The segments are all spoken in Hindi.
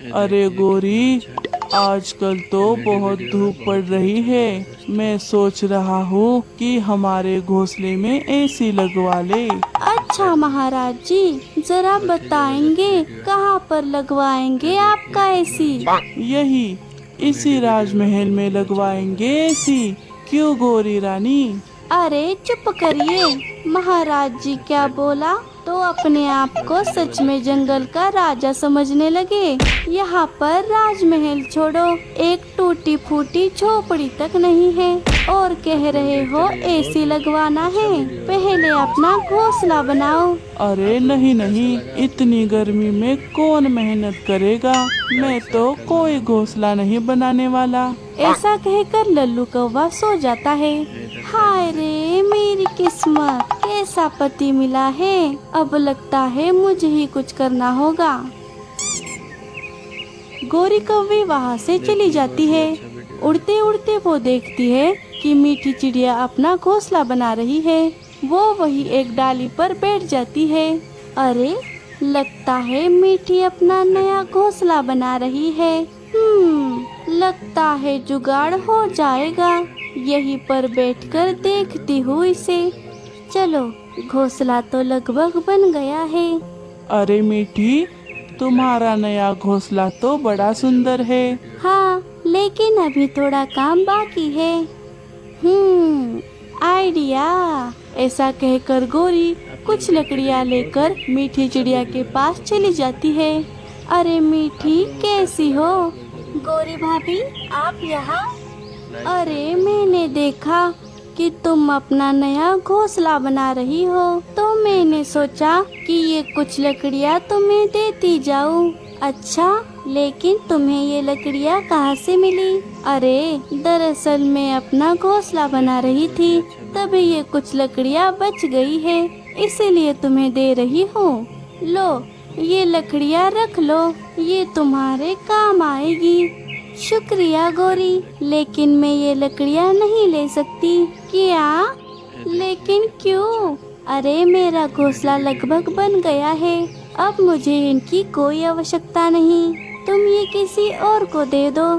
अरे गोरी, आजकल तो बहुत धूप पड़ रही है। मैं सोच रहा हूँ कि हमारे घोंसले में एसी लगवा ले। अच्छा महाराज जी, जरा बताएंगे कहाँ पर लगवाएंगे आपका एसी? यही इसी राजमहल में लगवाएंगे एसी। क्यों गोरी रानी? अरे चुप करिए। महाराज जी क्या बोला तो अपने आप को सच में जंगल का राजा समझने लगे। यहाँ पर राजमहल छोड़ो, एक टूटी फूटी झोपड़ी तक नहीं है और कह रहे हो एसी लगवाना है। पहले अपना घोंसला बनाओ। अरे नहीं नहीं, इतनी गर्मी में कौन मेहनत करेगा। मैं तो कोई घोंसला नहीं बनाने वाला। ऐसा कहकर लल्लू कौवा सो जाता है। हाय रे मेरी किस्मत, कैसा पति मिला है। अब लगता है मुझे ही कुछ करना होगा। गोरी कौवी वहाँ से चली जाती है। उड़ते उड़ते वो देखती है कि मीठी चिड़िया अपना घोंसला बना रही है। वो वही एक डाली पर बैठ जाती है। अरे लगता है मीठी अपना नया घोंसला बना रही है। लगता है जुगाड़ हो जाएगा। यहीं पर बैठकर देखती हूँ इसे। चलो, घोंसला तो लगभग बन गया है। अरे मीठी, तुम्हारा नया घोंसला तो बड़ा सुंदर है। हाँ, लेकिन अभी थोड़ा काम बाकी है। आइडिया। ऐसा कहकर गोरी कुछ लकड़ियाँ लेकर मीठी चिड़िया के पास चली जाती है। अरे मीठी, कैसी हो? गोरी भाभी, आप यहाँ? अरे मैंने देखा कि तुम अपना नया घोंसला बना रही हो, तो मैंने सोचा कि ये कुछ लकड़ियाँ तुम्हें देती जाऊं। अच्छा, लेकिन तुम्हें ये लकड़ियाँ कहाँ से मिली? अरे दरअसल मैं अपना घोंसला बना रही थी, तभी ये कुछ लकड़ियाँ बच गई है, इसीलिए तुम्हें दे रही हूँ। लो, ये लकड़ियाँ रख लो, ये तुम्हारे काम आएगी। शुक्रिया गोरी, लेकिन मैं ये लकड़ियाँ नहीं ले सकती। क्या? लेकिन क्यों? अरे मेरा घोंसला लगभग बन गया है, अब मुझे इनकी कोई आवश्यकता नहीं। तुम ये किसी और को दे दो।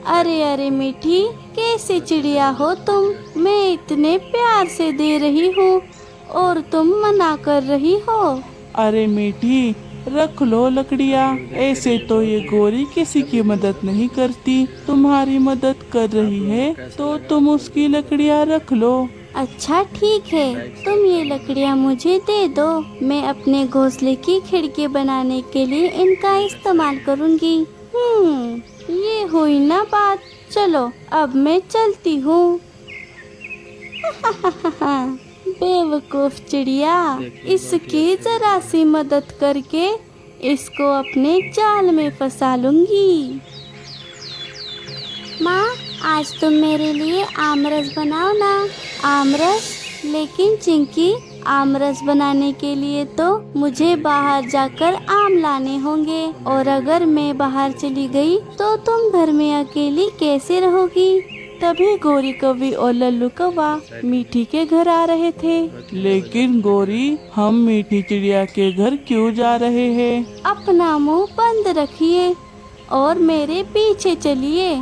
अरे अरे मीठी, कैसी चिड़िया हो तुम? मैं इतने प्यार से दे रही हूँ और तुम मना कर रही हो। अरे मीठी, रख लो लकड़ियाँ। ऐसे तो ये गोरी किसी की मदद नहीं करती, तुम्हारी मदद कर रही है तो तुम उसकी लकड़ियाँ रख लो। अच्छा ठीक है, तुम ये लकड़ियाँ मुझे दे दो। मैं अपने घोंसले की खिड़की बनाने के लिए इनका इस्तेमाल करूँगी। ये हुई ना बात। चलो, अब मैं चलती हूँ। बेवकूफ चिड़िया, इसकी जरा सी मदद करके इसको अपने जाल में फंसा लूंगी। माँ, आज तुम मेरे लिए आमरस बनाओ ना। आमरस? लेकिन चिंकी, आमरस बनाने के लिए तो मुझे बाहर जाकर आम लाने होंगे, और अगर मैं बाहर चली गई तो तुम घर में अकेली कैसे रहोगी? तभी गोरी कौवी और लल्लू कौवा मीठी के घर आ रहे थे। लेकिन गोरी, हम मीठी चिड़िया के घर क्यों जा रहे हैं? अपना मुंह बंद रखिए और मेरे पीछे चलिए।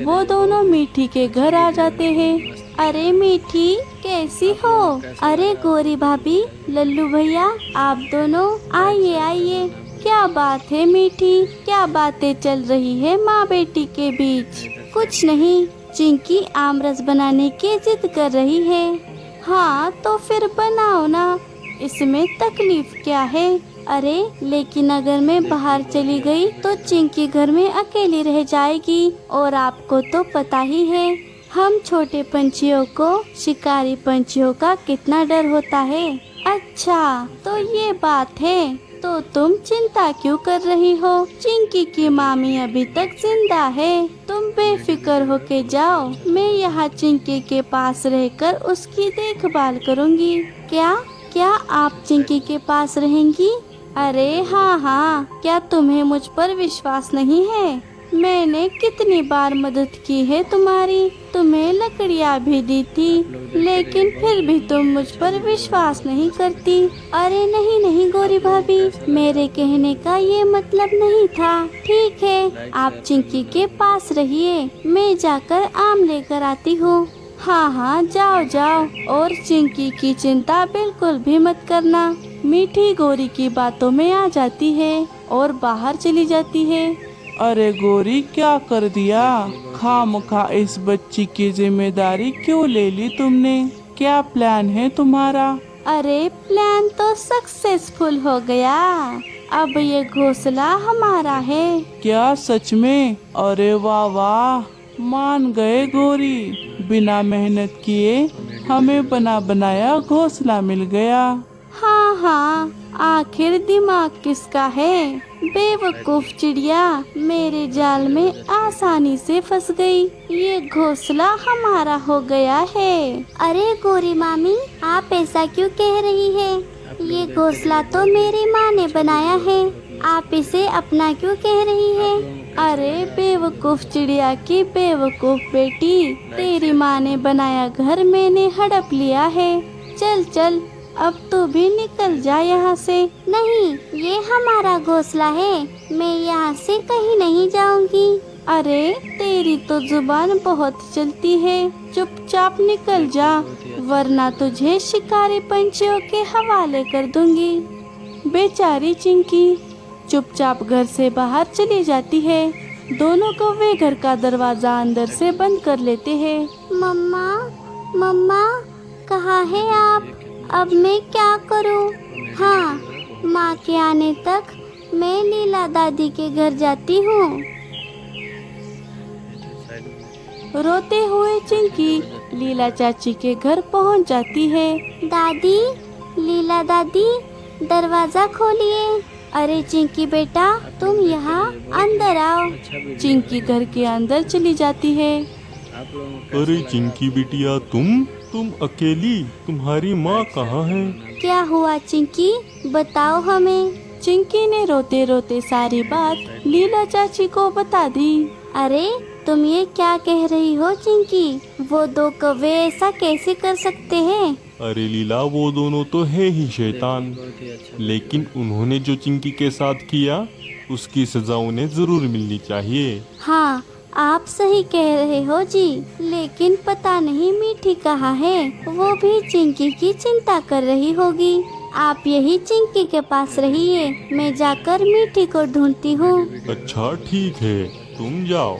वो दोनों मीठी के घर आ जाते हैं। अरे मीठी, कैसी हो? अरे गोरी भाभी, लल्लू भैया, आप दोनों आइए आइए। क्या बात है मीठी, क्या बातें चल रही है माँ बेटी के बीच? कुछ नहीं, चिंकी आमरस बनाने की जिद कर रही है। हाँ तो फिर बनाओ ना, इसमें तकलीफ क्या है? अरे लेकिन अगर मैं बाहर चली गई तो चिंकी घर में अकेली रह जाएगी, और आपको तो पता ही है हम छोटे पंछियों को शिकारी पंछियों का कितना डर होता है। अच्छा तो ये बात है, तो तुम चिंता क्यों कर रही हो? चिंकी की मामी अभी तक जिंदा है, तुम बेफिक्र होके जाओ। मैं यहाँ चिंकी के पास रहकर उसकी देखभाल करूँगी। क्या क्या आप चिंकी के पास रहेंगी? अरे हाँ हाँ, क्या तुम्हें मुझ पर विश्वास नहीं है? मैंने कितनी बार मदद की है तुम्हारी, तुम्हें लकड़ियाँ भी दी थी, लेकिन फिर भी तुम मुझ पर विश्वास नहीं करती। अरे नहीं नहीं गौरी भाभी, मेरे कहने का ये मतलब नहीं था। ठीक है, आप चिंकी के पास रहिए, मैं जाकर आम लेकर आती हूँ। हाँ हाँ, जाओ जाओ, और चिंकी की चिंता बिल्कुल भी मत करना। मीठी गौरी की बातों में आ जाती है और बाहर चली जाती है। अरे गौरी, क्या कर दिया? खामखा इस बच्ची की जिम्मेदारी क्यों ले ली तुमने? क्या प्लान है तुम्हारा? अरे प्लान तो सक्सेसफुल हो गया, अब ये घोंसला हमारा है। क्या सच में? अरे वाह वाह, मान गए गौरी। बिना मेहनत किए हमें बना बनाया घोंसला मिल गया। हाँ हाँ, आखिर दिमाग किसका है? बेवकूफ चिड़िया मेरे जाल में आसानी से फंस गई। ये घोंसला हमारा हो गया है। अरे गौरी मामी, आप ऐसा क्यों कह रही है? ये घोंसला तो मेरी माँ ने बनाया है, आप इसे अपना क्यों कह रही है? अरे बेवकूफ चिड़िया की बेवकूफ बेटी, तेरी माँ ने बनाया घर मैंने हड़प लिया है। चल चल, अब तू भी निकल जा यहाँ से। नहीं, ये हमारा घोंसला है, मैं यहाँ से कहीं नहीं जाऊंगी। अरे तेरी तो जुबान बहुत चलती है, चुपचाप निकल जा, वरना तुझे शिकारी पंछियों के हवाले कर दूंगी। बेचारी चिंकी चुपचाप घर से बाहर चली जाती है। दोनों कौवे घर का दरवाजा अंदर से बंद कर लेते हैं। मम्मा, मम्मा, कहाँ है आप? अब मैं क्या करूं? हाँ, माँ के आने तक मैं लीला दादी के घर जाती हूँ। रोते हुए चिंकी लीला चाची के घर पहुँच जाती है। दादी, लीला दादी, दरवाजा खोलिए। अरे चिंकी बेटा, तुम यहाँ अंदर आओ। चिंकी घर के अंदर चली जाती है। अरे चिंकी बिटिया, तुम अकेली? तुम्हारी माँ कहाँ है? क्या हुआ चिंकी, बताओ हमें। चिंकी ने रोते रोते सारी बात लीला चाची को बता दी। अरे तुम ये क्या कह रही हो चिंकी? वो दो कौवे ऐसा कैसे कर सकते हैं? अरे लीला, वो दोनों तो है ही शैतान, लेकिन उन्होंने जो चिंकी के साथ किया उसकी सजा उन्हें जरूर मिलनी चाहिए। हाँ, आप सही कह रहे हो जी, लेकिन पता नहीं मीठी कहाँ है, वो भी चिंकी की चिंता कर रही होगी। आप यही चिंकी के पास रहिए, मैं जाकर मीठी को ढूंढती हूँ। अच्छा ठीक है, तुम जाओ।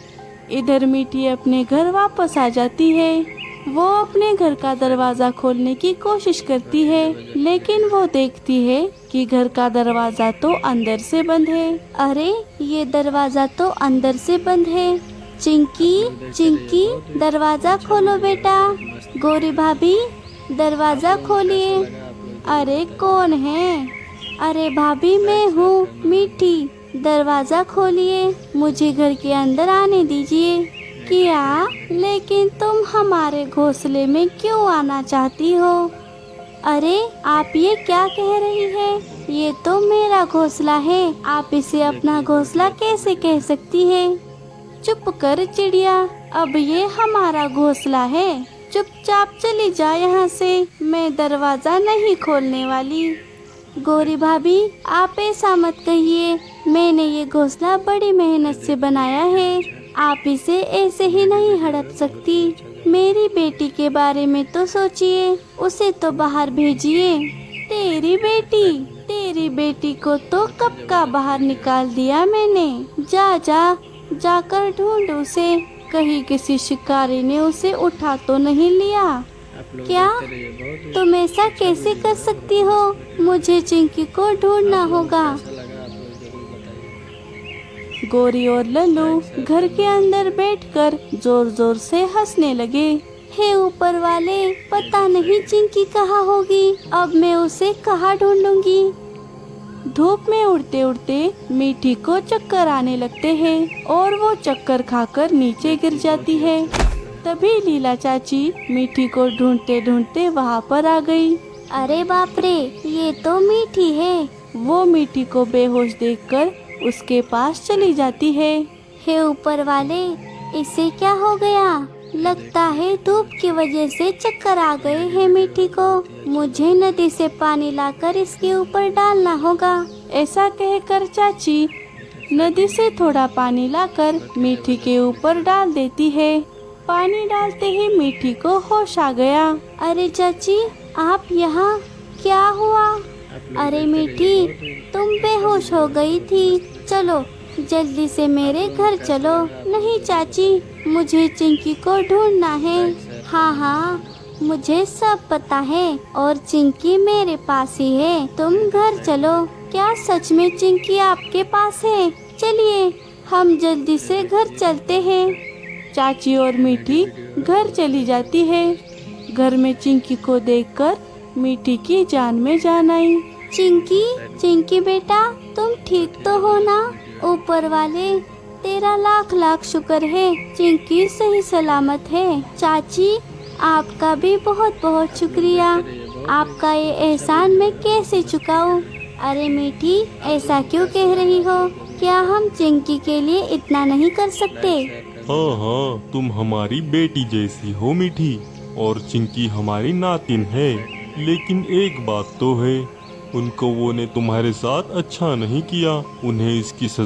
इधर मीठी अपने घर वापस आ जाती है। वो अपने घर का दरवाजा खोलने की कोशिश करती है, लेकिन वो देखती है कि घर का दरवाजा तो अंदर से बंद है। अरे ये दरवाजा तो अंदर से बंद है। चिंकी, चिंकी, दरवाजा खोलो बेटा। गौरी भाभी, दरवाजा खोलिए। अरे कौन है? अरे भाभी, मैं हूँ मीठी, दरवाजा खोलिए, मुझे घर के अंदर आने दीजिए। क्या? लेकिन तुम हमारे घोंसले में क्यों आना चाहती हो? अरे आप ये क्या कह रही है? ये तो मेरा घोंसला है, आप इसे अपना घोंसला कैसे कह सकती है? चुप कर चिड़िया, अब ये हमारा घोंसला है, चुपचाप चली जा यहाँ से, मैं दरवाजा नहीं खोलने वाली। गौरी भाभी, आप ऐसा मत कहिए, मैंने ये घोंसला बड़ी मेहनत से बनाया है, आप इसे ऐसे ही नहीं हड़प सकती। मेरी बेटी के बारे में तो सोचिए, उसे तो बाहर भेजिए। तेरी बेटी को तो कब का बाहर निकाल दिया मैंने। जाकर ढूंढ उसे, कहीं किसी शिकारी ने उसे उठा तो नहीं लिया। क्या? तुम ऐसा कैसे कर सकती हो? मुझे चिंकी को ढूंढना होगा। गौरी और लल्लू घर के अंदर बैठकर जोर जोर से हंसने लगे। हे ऊपर वाले, पता नहीं चिंकी कहाँ होगी, अब मैं उसे कहाँ ढूंढूंगी। धूप में उड़ते उड़ते मीठी को चक्कर आने लगते हैं और वो चक्कर खाकर नीचे गिर जाती है। तभी लीला चाची मीठी को ढूंढते ढूंढते वहाँ पर आ गई। अरे बाप रे, ये तो मीठी है। वो मीठी को बेहोश देखकर उसके पास चली जाती है। हे ऊपर वाले, इसे क्या हो गया? लगता है धूप की वजह से चक्कर आ गए हैं मीठी को। मुझे नदी से पानी लाकर इसके ऊपर डालना होगा। ऐसा कहकर चाची नदी से थोड़ा पानी लाकर मीठी के ऊपर डाल देती है। पानी डालते ही मीठी को होश आ गया। अरे चाची, आप यहाँ? क्या हुआ? अरे मीठी, तुम बेहोश हो गई थी। चलो जल्दी से मेरे घर चलो। नहीं चाची, मुझे चिंकी को ढूंढना है। हाँ हाँ, मुझे सब पता है और चिंकी मेरे पास ही है। तुम घर चलो। क्या सच में चिंकी आपके पास है? चलिए हम जल्दी से घर चलते हैं। चाची और मीठी घर चली जाती है। घर में चिंकी को देखकर मीठी की जान में जान आई। चिंकी, चिंकी बेटा, तुम ठीक तो हो ना? ऊपर वाले, तेरा लाख लाख शुक्र है, चिंकी सही सलामत है। चाची, आपका भी बहुत बहुत शुक्रिया। आपका ये एहसान मैं कैसे चुकाऊं? अरे मीठी, ऐसा क्यों कह रही हो? क्या हम चिंकी के लिए इतना नहीं कर सकते? हाँ हाँ, तुम हमारी बेटी जैसी हो मीठी, और चिंकी हमारी नातिन है। लेकिन एक बात तो है, उन कौवों ने तुम्हारे साथ अच्छा नहीं किया। उन्हें इसकी सजा